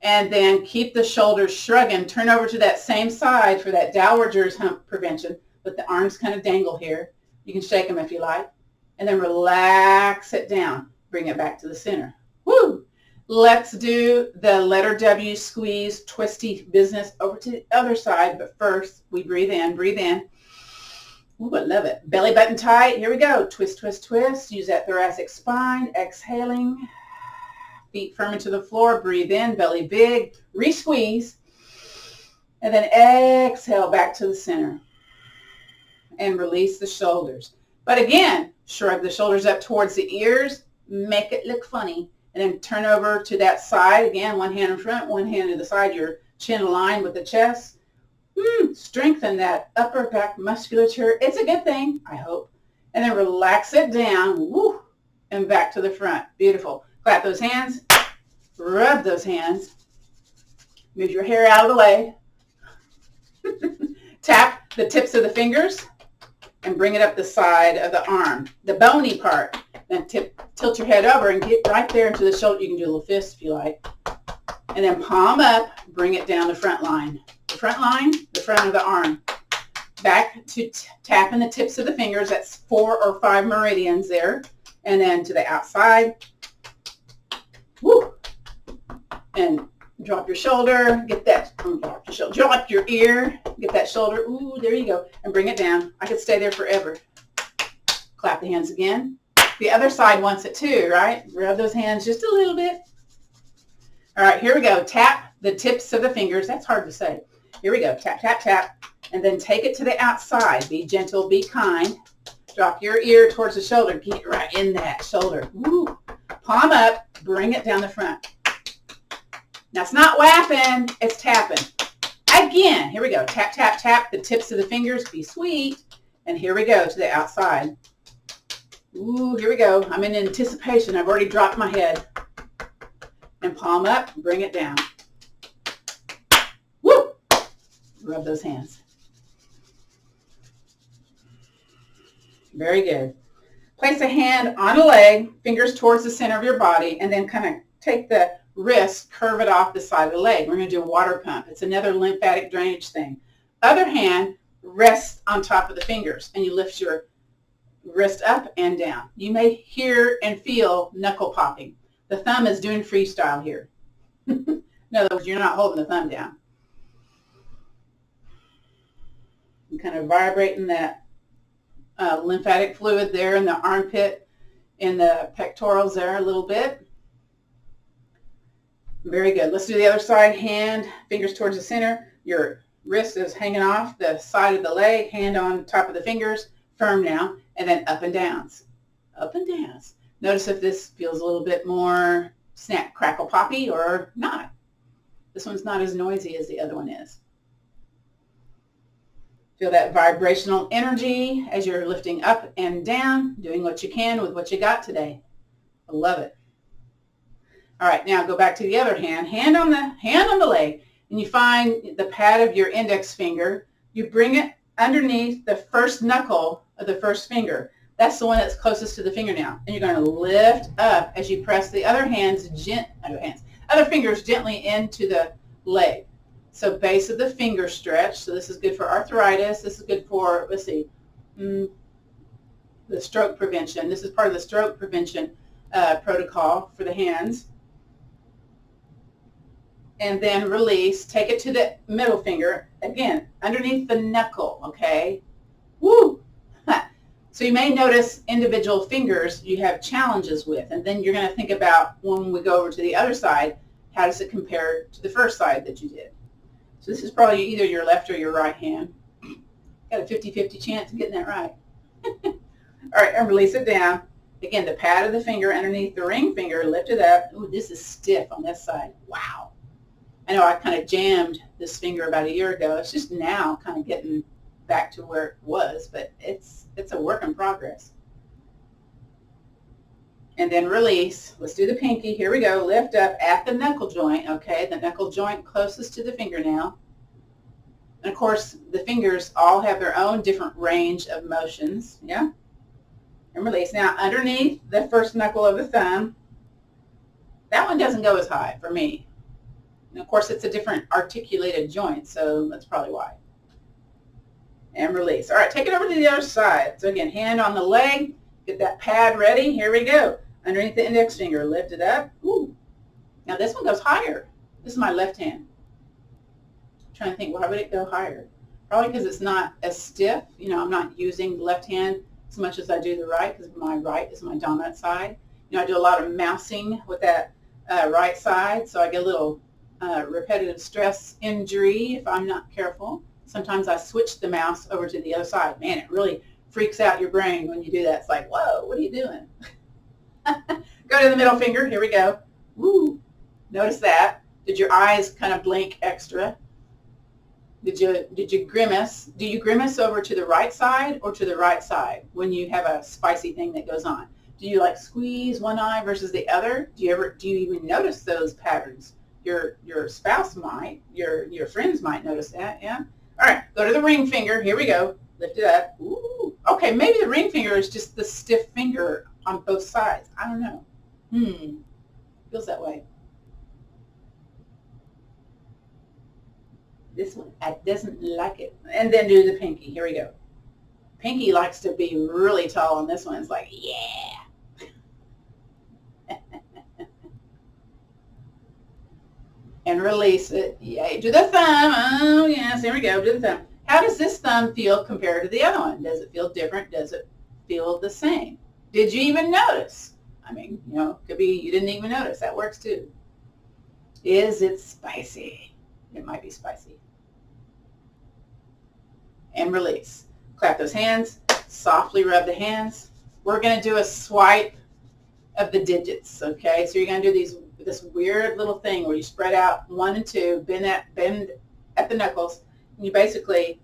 and then keep the shoulders shrugging. Turn over to that same side for that dowager's hump prevention. Let the arms kind of dangle here. You can shake them if you like. And then relax it down. Bring it back to the center. Woo! Let's do the letter W squeeze twisty business over to the other side. But first, we breathe in, Ooh, I love it. Belly button tight. Here we go. Twist, twist, twist. Use that thoracic spine. Exhaling. Feet firm into the floor. Breathe in. Belly big. Re-squeeze. And then exhale back to the center. And release the shoulders. But again, shrug the shoulders up towards the ears. Make it look funny. And then turn over to that side. Again, one hand in front, one hand to the side. Your chin aligned with the chest. Strengthen that upper back musculature. It's a good thing, I hope. And then relax it down. Woo, and back to the front. Beautiful. Clap those hands. Rub those hands. Move your hair out of the way. Tap the tips of the fingers and bring it up the side of the arm, the bony part. Then tilt your head over and get right there into the shoulder. You can do a little fist if you like. And then palm up, bring it down the front line. The front line, the front of the arm. Back to tapping the tips of the fingers. That's 4 or 5 meridians there. And then to the outside. Woo! And drop your shoulder. Get that, drop your shoulder. Drop your ear. Get that shoulder. Ooh, there you go. And bring it down. I could stay there forever. Clap the hands again. The other side wants it too, right? Rub those hands just a little bit. All right, here we go. Tap the tips of the fingers. That's hard to say. Here we go. Tap, tap, tap. And then take it to the outside. Be gentle. Be kind. Drop your ear towards the shoulder. Get right in that shoulder. Woo. Palm up. Bring it down the front. Now, it's not whapping. It's tapping. Again. Here we go. Tap, tap, tap. The tips of the fingers. Be sweet. And here we go to the outside. Ooh, here we go. I'm in anticipation. I've already dropped my head. And palm up. Bring it down. Woo! Rub those hands. Very good. Place a hand on a leg, fingers towards the center of your body, and then kind of take the wrist, curve it off the side of the leg. We're going to do a water pump. It's another lymphatic drainage thing. Other hand rests on top of the fingers, and you lift your wrist up and down. You may hear and feel knuckle popping. The thumb is doing freestyle here. In other words, you're not holding the thumb down. I'm kind of vibrating that lymphatic fluid there in the armpit, in the pectorals there a little bit. Very good. Let's do the other side. Hand, fingers towards the center. Your wrist is hanging off the side of the leg, hand on top of the fingers, firm now, and then up and downs. Up and downs. Notice if this feels a little bit more snap, crackle, poppy or not. This one's not as noisy as the other one is. Feel that vibrational energy as you're lifting up and down, doing what you can with what you got today. I love it. All right, now go back to the other hand. Hand on the leg, and you find the pad of your index finger. You bring it underneath the first knuckle of the first finger. That's the one that's closest to the fingernail. And you're going to lift up as you press the other fingers gently into the leg. So base of the finger stretch. So this is good for arthritis. This is good for, let's see, the stroke prevention. This is part of the stroke prevention protocol for the hands. And then release. Take it to the middle finger. Again, underneath the knuckle, okay? Woo! So you may notice individual fingers you have challenges with. And then you're going to think about when we go over to the other side, how does it compare to the first side that you did? So this is probably either your left or your right hand. Got a 50-50 chance of getting that right. All right, and release it down. Again, the pad of the finger underneath the ring finger, lift it up. Ooh, this is stiff on this side. Wow. I know I kind of jammed this finger about a year ago. It's just now kind of getting back to where it was, but it's a work in progress. And then release. Let's do the pinky. Here we go. Lift up at the knuckle joint, okay? The knuckle joint closest to the fingernail. And of course, the fingers all have their own different range of motions, yeah? And release. Now, underneath the first knuckle of the thumb, that one doesn't go as high for me. And of course, it's a different articulated joint, so that's probably why. And release. All right, take it over to the other side. So again, hand on the leg. Get that pad ready. Here we go. Underneath the index finger, lift it up. Ooh. Now this one goes higher. This is my left hand. I'm trying to think, why would it go higher? Probably because it's not as stiff. You know, I'm not using the left hand as much as I do the right because my right is my dominant side. You know, I do a lot of mousing with that right side, so I get a little repetitive stress injury if I'm not careful. Sometimes I switch the mouse over to the other side. Man, it really freaks out your brain when you do that. It's like, whoa, what are you doing? Go to the middle finger. Here we go. Woo. Notice that. Did your eyes kind of blink extra? Did you grimace? Do you grimace over to the right side or to the right side when you have a spicy thing that goes on? Do you like squeeze one eye versus the other? Do you even notice those patterns? Your spouse might, your friends might notice that, yeah? All right, go to the ring finger. Here we go. Lift it up. Ooh. Okay, maybe the ring finger is just the stiff finger on both sides. I don't know. Feels that way. This one, I doesn't like it. And then do the pinky. Here we go. Pinky likes to be really tall on this one. It's like, yeah. And release it. Yay. Do the thumb. Oh, yes. Here we go. Do the thumb. How does this thumb feel compared to the other one? Does it feel different? Does it feel the same? Did you even notice? I mean, you know, could be you didn't even notice. That works too. Is it spicy? It might be spicy. And release. Clap those hands. Softly rub the hands. We're going to do a swipe of the digits, okay? So you're going to do this weird little thing where you spread out 1 and 2, bend at the knuckles, and you basically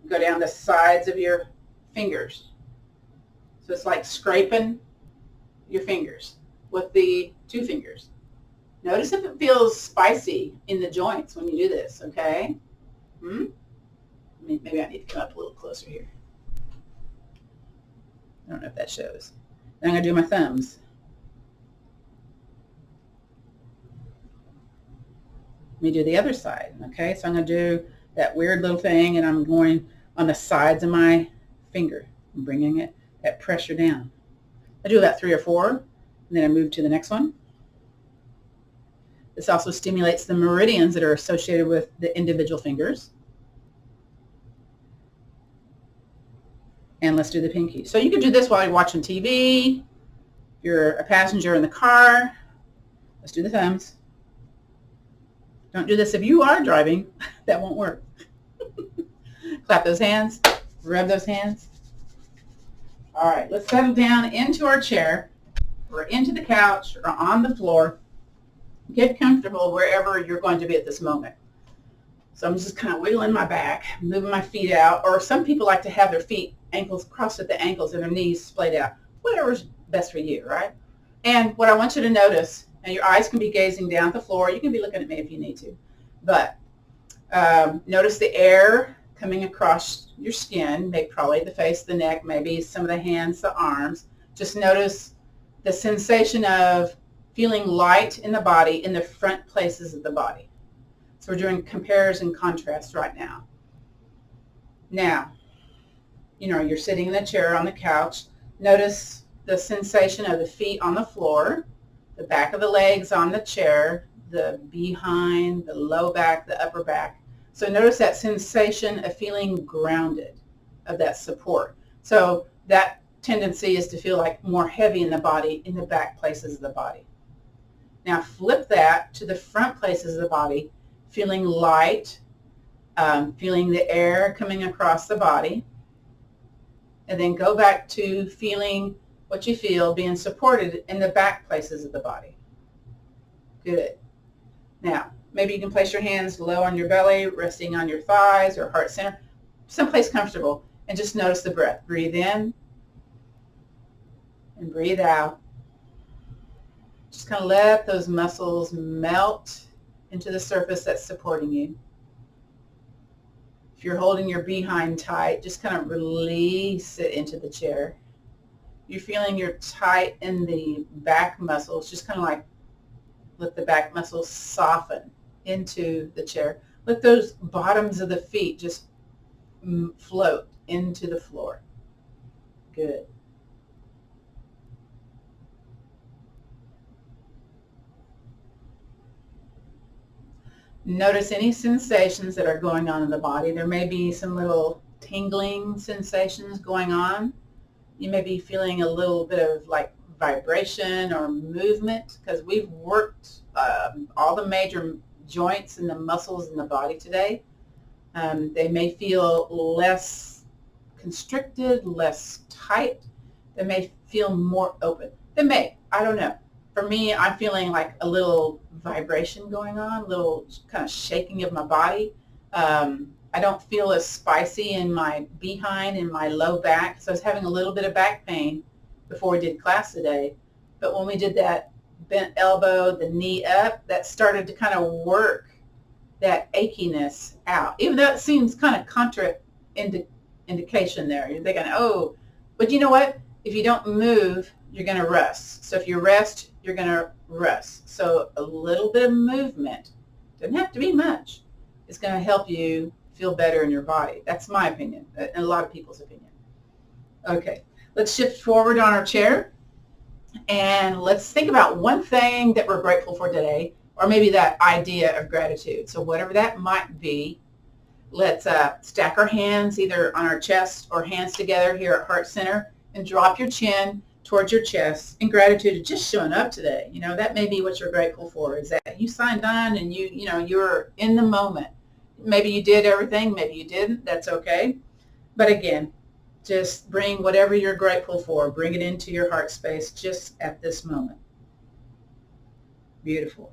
go down the sides of your fingers. So it's like scraping your fingers with the 2 fingers. Notice if it feels spicy in the joints when you do this, okay? Maybe I need to come up a little closer here. I don't know if that shows. Then I'm going to do my thumbs. Let me do the other side, okay? So I'm going to do that weird little thing, and I'm going on the sides of my finger. I'm bringing that pressure down. I do about 3 or 4, and then I move to the next one. This also stimulates the meridians that are associated with the individual fingers. And let's do the pinky. So you can do this while you're watching TV. If you're a passenger in the car, let's do the thumbs. Don't do this if you are driving. That won't work. Clap those hands. Rub those hands. All right, let's settle down into our chair or into the couch or on the floor. Get comfortable wherever you're going to be at this moment. So I'm just kind of wiggling my back, moving my feet out, or some people like to have their feet ankles crossed at the ankles and their knees splayed out. Whatever's best for you, right? And what I want you to notice, and your eyes can be gazing down at the floor. You can be looking at me if you need to. But notice the air coming across your skin, maybe probably the face, the neck, maybe some of the hands, the arms. Just notice the sensation of feeling light in the body in the front places of the body. So we're doing compares and contrasts right now. Now, you know, you're sitting in a chair on the couch. Notice the sensation of the feet on the floor, the back of the legs on the chair, the behind, the low back, the upper back. So notice that sensation of feeling grounded, of that support. So that tendency is to feel like more heavy in the body, in the back places of the body. Now flip that to the front places of the body, feeling light, feeling the air coming across the body, and then go back to feeling what you feel being supported in the back places of the body. Good. Now, maybe you can place your hands low on your belly, resting on your thighs or heart center, someplace comfortable, and just notice the breath. Breathe in and breathe out. Just kind of let those muscles melt into the surface that's supporting you. If you're holding your behind tight, just kind of release it into the chair. You're feeling you're tight in the back muscles, just kind of like let the back muscles soften into the chair. Let those bottoms of the feet just float into the floor. Good. Notice any sensations that are going on in the body. There may be some little tingling sensations going on. You may be feeling a little bit of like vibration or movement because we've worked all the major joints and the muscles in the body today. They may feel less constricted, less tight. They may feel more open. They may, I don't know. For me, I'm feeling like a little vibration going on, a little kind of shaking of my body. I don't feel as spicy in my behind and my low back. So I was having a little bit of back pain before we did class today. But when we did that bent elbow, the knee up, that started to kind of work that achiness out. Even though it seems kind of indication there. You're thinking, oh, but you know what? If you don't move, you're going to rest. So if you rest, you're going to rest. So a little bit of movement, doesn't have to be much, is going to help you feel better in your body. That's my opinion, and a lot of people's opinion. Okay, let's shift forward on our chair, and let's think about one thing that we're grateful for today, or maybe that idea of gratitude. So whatever that might be, let's stack our hands either on our chest or hands together here at Heart Center, and drop your chin towards your chest in gratitude of just showing up today. You know, that may be what you're grateful for, is that you signed on and you're in the moment. Maybe you did everything, maybe you didn't, that's okay. But again, just bring whatever you're grateful for, bring it into your heart space just at this moment. Beautiful.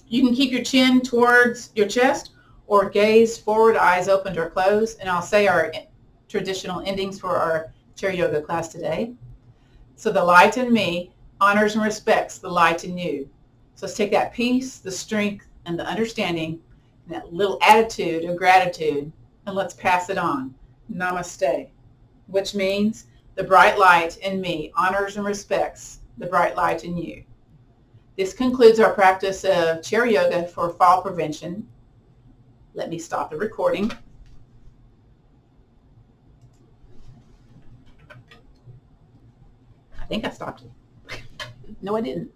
You can keep your chin towards your chest or gaze forward, eyes opened or closed. And I'll say our traditional endings for our chair yoga class today. So the light in me honors and respects the light in you. So let's take that peace, the strength, and the understanding, and that little attitude of gratitude, and let's pass it on. Namaste, which means the bright light in me honors and respects the bright light in you. This concludes our practice of chair yoga for fall prevention. Let me stop the recording. I think I stopped it. No, I didn't.